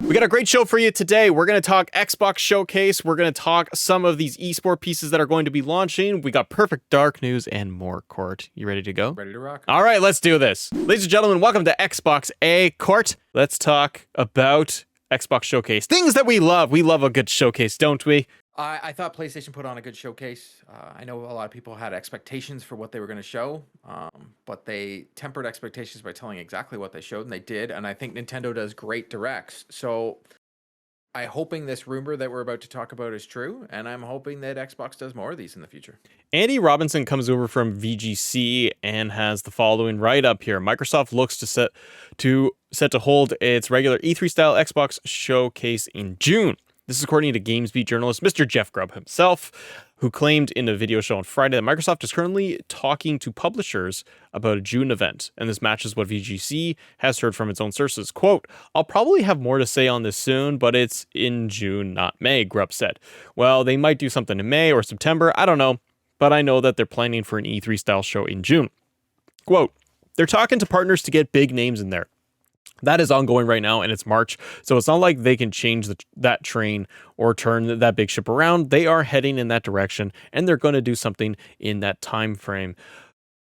We got a great show for you today. We're going to talk Xbox Showcase. We're going to talk some of these eSport pieces that are going to be launching. We got Perfect Dark news and more. Court, you ready to go? Ready to rock. All right, let's do this. Ladies and gentlemen, welcome to Xbox A. Court, let's talk about Xbox Showcase. Things that we love. We love a good showcase, don't we? I thought PlayStation put on a good showcase. I know a lot of people had expectations for what they were going to show, but they tempered expectations by telling exactly what they showed, and they did. And I think Nintendo does great directs. So I'm hoping this rumor that we're about to talk about is true, and I'm hoping that Xbox does more of these in the future. Andy Robinson comes over from VGC and has the following right up here. Microsoft looks set to hold its regular E3 style Xbox Showcase in June. This is according to GamesBeat journalist Mr. Jeff Grubb himself, who claimed in a video show on Friday that Microsoft is currently talking to publishers about a June event, and this matches what VGC has heard from its own sources. Quote, "I'll probably have more to say on this soon, but it's in June, not May," Grubb said. Well, they might do something in May or September, I don't know, but I know that they're planning for an E3 style show in June. Quote, "They're talking to partners to get big names in there. That is ongoing right now, and it's March, so it's not like they can change that train or turn that big ship around. They are heading in that direction, and they're going to do something in that time frame."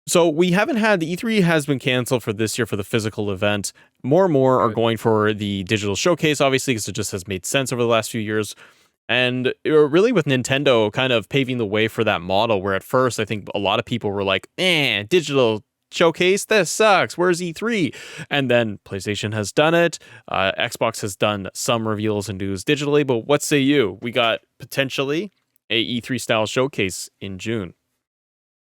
So we haven't had, the E3 has been canceled for this year for the physical event. More and more are going for the digital showcase, obviously, because it just has made sense over the last few years. And really with Nintendo kind of paving the way for that model, where at first I think a lot of people were like, digital showcase, this sucks, where's E3? And then PlayStation has done it. Xbox has done some reveals and news digitally, but what say you? We got potentially a E3 style showcase in June.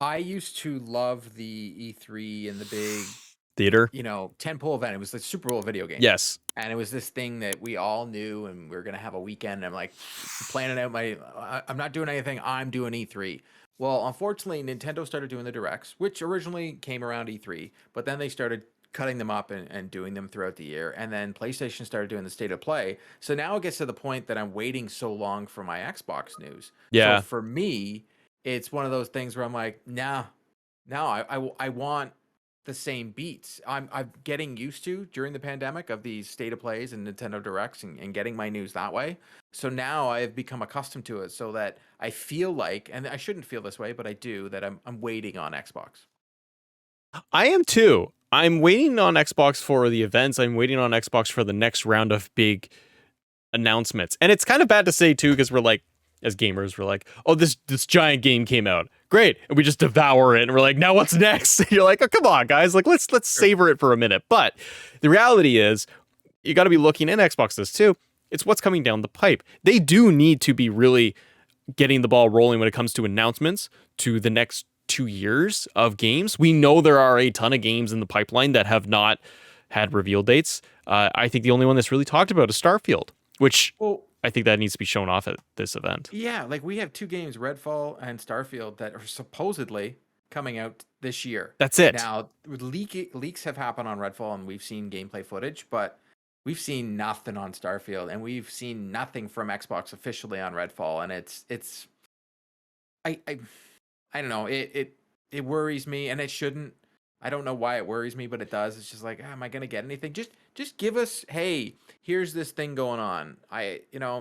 I used to love the E3 and the big theater, tentpole event. It was the Super Bowl video game. Yes. And it was this thing that we all knew, and we were going to have a weekend. I'm like planning out I'm not doing anything. I'm doing E3. Well, unfortunately, Nintendo started doing the directs, which originally came around E3, but then they started cutting them up and doing them throughout the year. And then PlayStation started doing the state of play. So now it gets to the point that I'm waiting so long for my Xbox news. Yeah. So for me, it's one of those things where I'm like, I want the same beats. I'm getting used to during the pandemic of these state of plays and Nintendo Directs and getting my news that way. So now I've become accustomed to it, so that I feel like, and I shouldn't feel this way, but I do, that I'm waiting on Xbox. I am too. I'm waiting on Xbox for the events. I'm waiting on Xbox for the next round of big announcements. And it's kind of bad to say too, because we're like, as gamers, we're like, oh, this giant game came out. Great. And we just devour it. And we're like, now what's next? And you're like, oh, come on, guys. Like, let's savor it for a minute. But the reality is, you got to be looking, and Xbox does too, it's what's coming down the pipe. They do need to be really getting the ball rolling when it comes to announcements to the next 2 years of games. We know there are a ton of games in the pipeline that have not had reveal dates. I think the only one that's really talked about is Starfield, which... I think that needs to be shown off at this event. Yeah, like we have 2 games, Redfall and Starfield, that are supposedly coming out this year. That's it. Now, leaks have happened on Redfall, and we've seen gameplay footage, but we've seen nothing on Starfield, and we've seen nothing from Xbox officially on Redfall, and it's I don't know. It worries me, and it shouldn't. I don't know why it worries me, but it does. It's just like, am I going to get anything? Just give us, hey, here's this thing going on.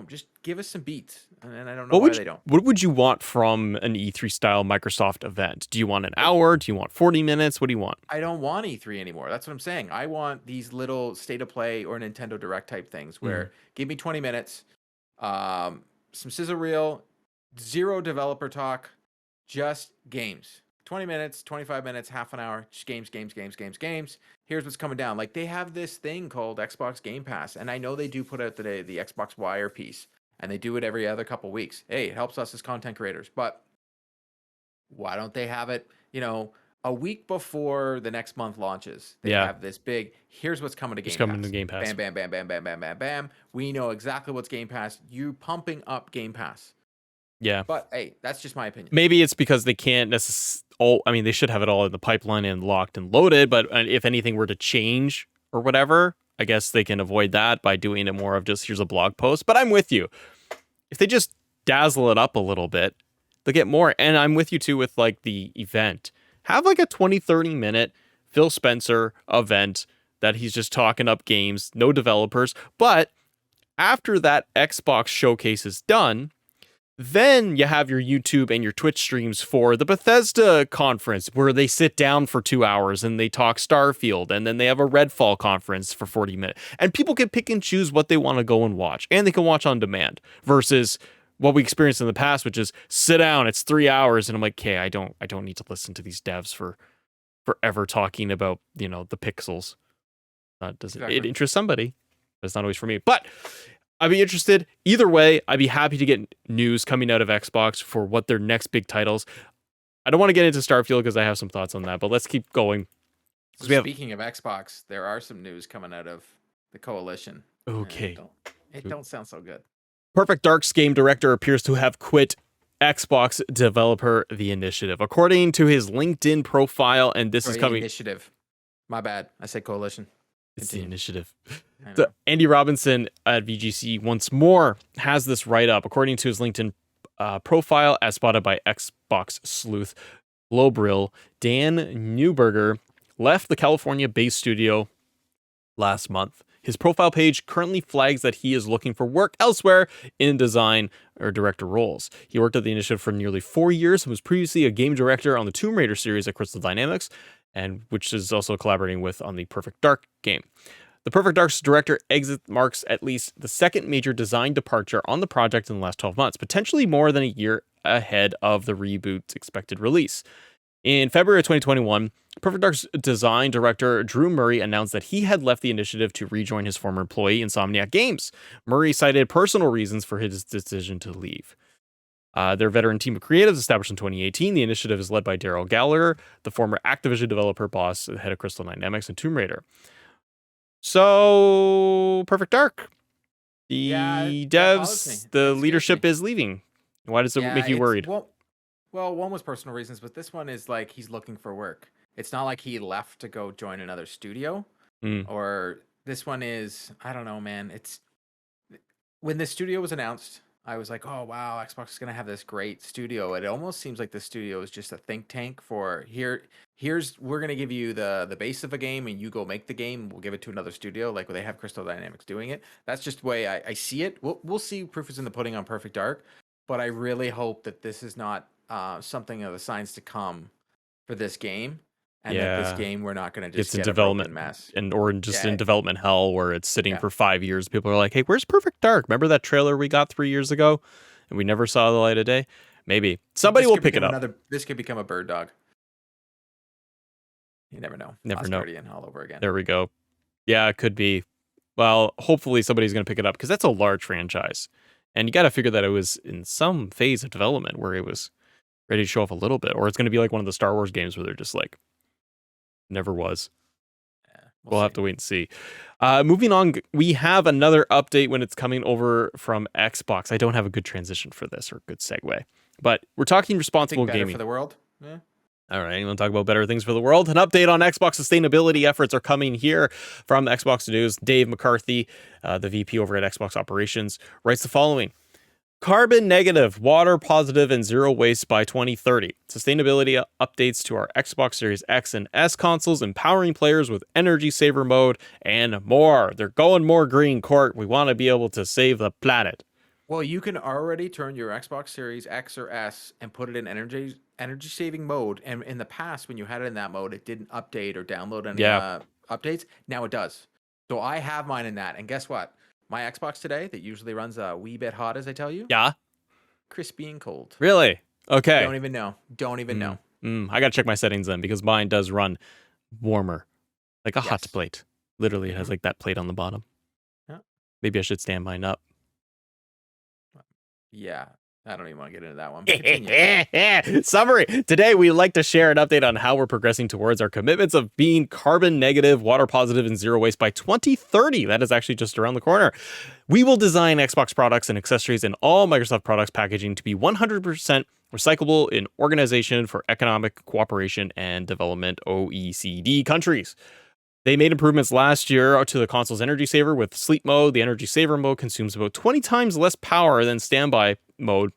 Just give us some beats. And I don't know why they don't. What would you want from an E3 style Microsoft event? Do you want an hour? Do you want 40 minutes? What do you want? I don't want E3 anymore. That's what I'm saying. I want these little state of play or Nintendo Direct type things where give me 20 minutes, some sizzle reel, zero developer talk, just games. 20 minutes, 25 minutes, half an hour, just games. Here's what's coming down. Like, they have this thing called Xbox Game Pass, and I know they do put out the Xbox Wire piece, and they do it every other couple weeks. Hey, it helps us as content creators, but why don't they have it, a week before the next month launches? They have this big, here's what's coming to Game Pass. Coming to Game Pass. Bam, bam, bam, bam, bam, bam, bam, bam. We know exactly what's Game Pass. You pumping up Game Pass. Yeah. But hey, that's just my opinion. Maybe it's because they can't necessarily, they should have it all in the pipeline and locked and loaded, but if anything were to change or whatever, I guess they can avoid that by doing it more of just, here's a blog post. But I'm with you. If they just dazzle it up a little bit, they'll get more. And I'm with you too with like the event. Have like a 20, 30 minute Phil Spencer event that he's just talking up games, no developers, but After that Xbox showcase is done, then you have your YouTube and your Twitch streams for the Bethesda conference where they sit down for 2 hours and they talk Starfield, and then they have a Redfall conference for 40 minutes. And people can pick and choose what they want to go and watch, and they can watch on demand versus what we experienced in the past, which is sit down, it's 3 hours, and I'm like, okay, I don't need to listen to these devs for forever talking about, the pixels. Doesn't Exactly. it interest somebody, but it's not always for me. But I'd be interested. Either way, I'd be happy to get news coming out of Xbox for what their next big titles. I don't want to get into Starfield because I have some thoughts on that, but let's keep going. So speaking of Xbox, there are some news coming out of the coalition. Okay. It don't sound so good. Perfect Dark's game director appears to have quit Xbox Developer the Initiative, according to his LinkedIn profile, and this is coming. Initiative. My bad. I said coalition. It's the Initiative. So Andy Robinson at VGC once more has this write up, according to his LinkedIn profile, as spotted by Xbox sleuth Globril. Dan Newberger left the California-based studio last month. His profile page currently flags that he is looking for work elsewhere in design or director roles. He worked at the Initiative for nearly 4 years and was previously a game director on the Tomb Raider series at Crystal Dynamics, and which is also collaborating with on the Perfect Dark game. The Perfect Dark's director exit marks at least the second major design departure on the project in the last 12 months, potentially more than a year ahead of the reboot's expected release. In February of 2021, Perfect Dark's design director Drew Murray announced that he had left the Initiative to rejoin his former employee, Insomniac Games. Murray cited personal reasons for his decision to leave. Their veteran team of creatives, established in 2018, the Initiative is led by Daryl Gallagher, the former Activision developer boss, the head of Crystal Dynamics and Tomb Raider. So, Perfect Dark. The devs, the leadership is leaving. Why does it make you worried? Well, one was personal reasons, but this one is like he's looking for work. It's not like he left to go join another studio. Or this one is, I don't know, man. It's when the studio was announced, I was like, oh wow, Xbox is gonna have this great studio. It almost seems like the studio is just a think tank for here's we're gonna give you the base of a game and you go make the game. We'll give it to another studio, like they have Crystal Dynamics doing it. That's just the way I see it. We'll see. Proof is in the pudding on Perfect Dark, but I really hope that this is not something of the signs to come for this game. And that this game, we're not going to just get a development mess. Or just in development hell where it's sitting for 5 years. People are like, hey, where's Perfect Dark? Remember that trailer we got 3 years ago? And we never saw the light of day? Maybe. Somebody will pick it up. This could become a bird dog. You never know. Never know. Guardian all over again. There we go. Yeah, it could be. Well, hopefully somebody's going to pick it up because that's a large franchise. And you got to figure that it was in some phase of development where it was ready to show off a little bit. Or it's going to be like one of the Star Wars games where they're just like, never was. Yeah, we'll have to wait and see. Moving on, we have another update when it's coming over from Xbox. I don't have a good transition for this or a good segue, but we're talking responsible gaming for the world. Yeah. All right, you want to talk about better things for the world? An update on Xbox sustainability efforts are coming here from Xbox News. Dave McCarthy, the VP over at Xbox Operations, writes the following. Carbon negative, water positive, and zero waste by 2030. Sustainability updates to our Xbox Series X and S consoles, empowering players with energy saver mode and more. They're going more green, Court. We want to be able to save the planet. Well, you can already turn your Xbox Series X or S and put it in energy saving mode. And in the past, when you had it in that mode, it didn't update or download any updates. Now it does. So I have mine in that. And guess what? My Xbox today, that usually runs a wee bit hot, as I tell you. Yeah. Crispy and cold. Really? Okay. Don't even know. I got to check my settings then because mine does run warmer. Like a hot plate. Literally, it has like that plate on the bottom. Yeah. Maybe I should stand mine up. Yeah. I don't even want to get into that one. Summary. Today, we'd like to share an update on how we're progressing towards our commitments of being carbon negative, water positive, and zero waste by 2030. That is actually just around the corner. We will design Xbox products and accessories and all Microsoft products packaging to be 100% recyclable in Organization for Economic Cooperation and Development, OECD countries. They made improvements last year to the console's energy saver with sleep mode. The energy saver mode consumes about 20 times less power than standby mode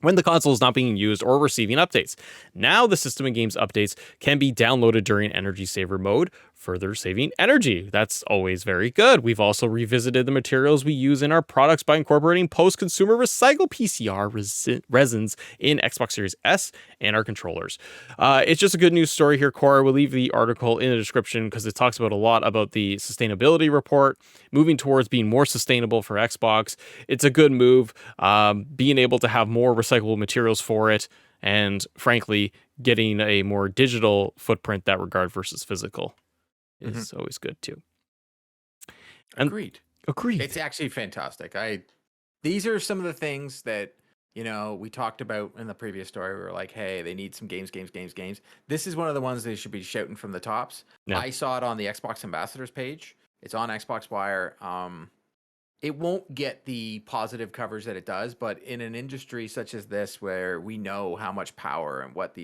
when the console is not being used or receiving updates. Now the system and games updates can be downloaded during energy saver mode further saving energy. That's always very good. We've also revisited the materials we use in our products by incorporating post-consumer recycled PCR resins in Xbox Series S and our controllers. It's just a good news story here, Cora. We'll leave the article in the description because it talks about a lot about the sustainability report, moving towards being more sustainable for Xbox. It's a good move, being able to have more recyclable materials for it, and frankly, getting a more digital footprint that regard versus physical is always good too. Agreed. Agreed. It's actually fantastic. These are some of the things that, we talked about in the previous story. We were like, hey, they need some games. This is one of the ones they should be shouting from the tops. Yeah. I saw it on the Xbox Ambassadors page. It's on Xbox Wire. It won't get the positive covers that it does, but in an industry such as this, where we know how much power and what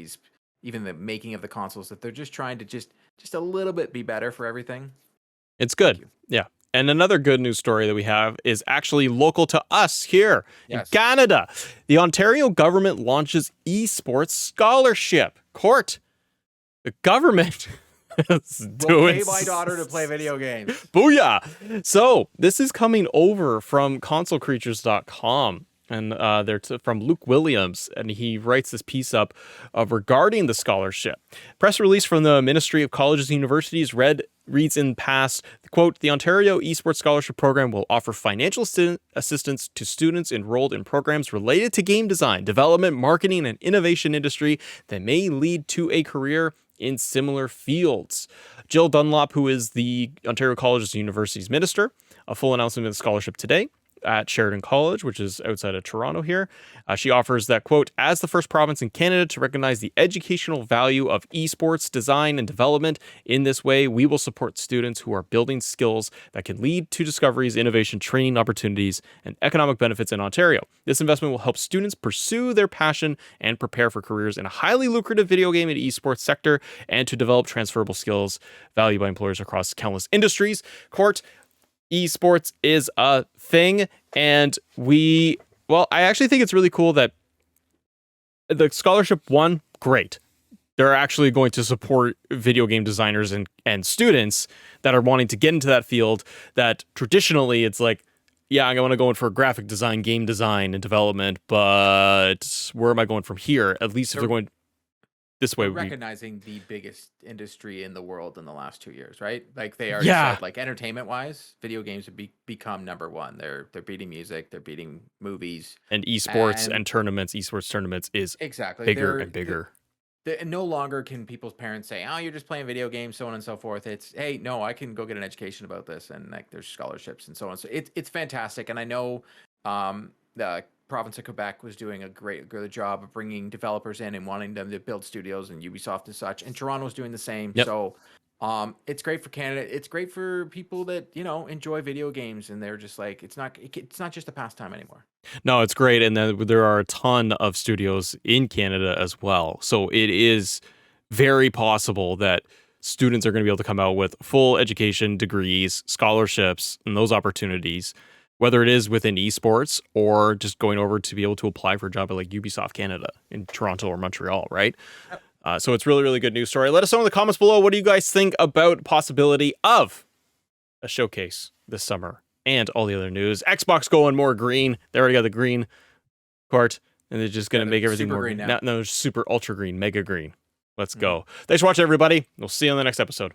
even the making of the consoles, that they're just trying to just a little bit be better for everything. It's good. Yeah. And another good news story that we have is actually local to us here in Canada. The Ontario government launches Esports scholarship. Court, the government will pay my daughter to play video games. Booyah! So this is coming over from consolecreatures.com. And they're from Luke Williams, and he writes this piece up regarding the scholarship. Press release from the Ministry of Colleges and Universities reads in past, quote, the Ontario Esports Scholarship Program will offer financial assistance to students enrolled in programs related to game design, development, marketing, and innovation industry that may lead to a career in similar fields. Jill Dunlop, who is the Ontario Colleges and Universities Minister, a full announcement of the scholarship today at Sheridan College, which is outside of Toronto here. She offers that, quote, as the first province in Canada to recognize the educational value of esports design and development, in this way, we will support students who are building skills that can lead to discoveries, innovation, training opportunities, and economic benefits in Ontario. This investment will help students pursue their passion and prepare for careers in a highly lucrative video game and esports sector, and to develop transferable skills valued by employers across countless industries. Court, esports is a thing, and I actually think it's really cool that the scholarship won. Great. They're actually going to support video game designers and students that are wanting to get into that field that traditionally it's like, yeah, I want to go in for graphic design, game design, and development, but where am I going from here? At least if they're going this way, recognizing the biggest industry in the world in the last 2 years, right? Like they already said, like entertainment wise, video games have become number one. They're beating music, they're beating movies, and esports and tournaments. Esports tournaments is bigger and bigger. And no longer can people's parents say, "Oh, you're just playing video games," so on and so forth. It's, hey, no, I can go get an education about this, and like there's scholarships and so on. So it's fantastic, and I know the province of Quebec was doing a good job of bringing developers in and wanting them to build studios, and Ubisoft and such. And Toronto's doing the same. Yep. So it's great for Canada. It's great for people that, enjoy video games, and they're just like, it's not just a pastime anymore. No, it's great. And then there are a ton of studios in Canada as well. So it is very possible that students are going to be able to come out with full education degrees, scholarships, and those opportunities, whether it is within esports or just going over to be able to apply for a job at like Ubisoft Canada in Toronto or Montreal, right? Yep. So it's really, really good news story. Let us know in the comments below, what do you guys think about the possibility of a showcase this summer and all the other news? Xbox going more green. They already got the green part, and they're just going to make everything more green now. No, super ultra green, mega green. Let's go. Thanks for watching, everybody. We'll see you on the next episode.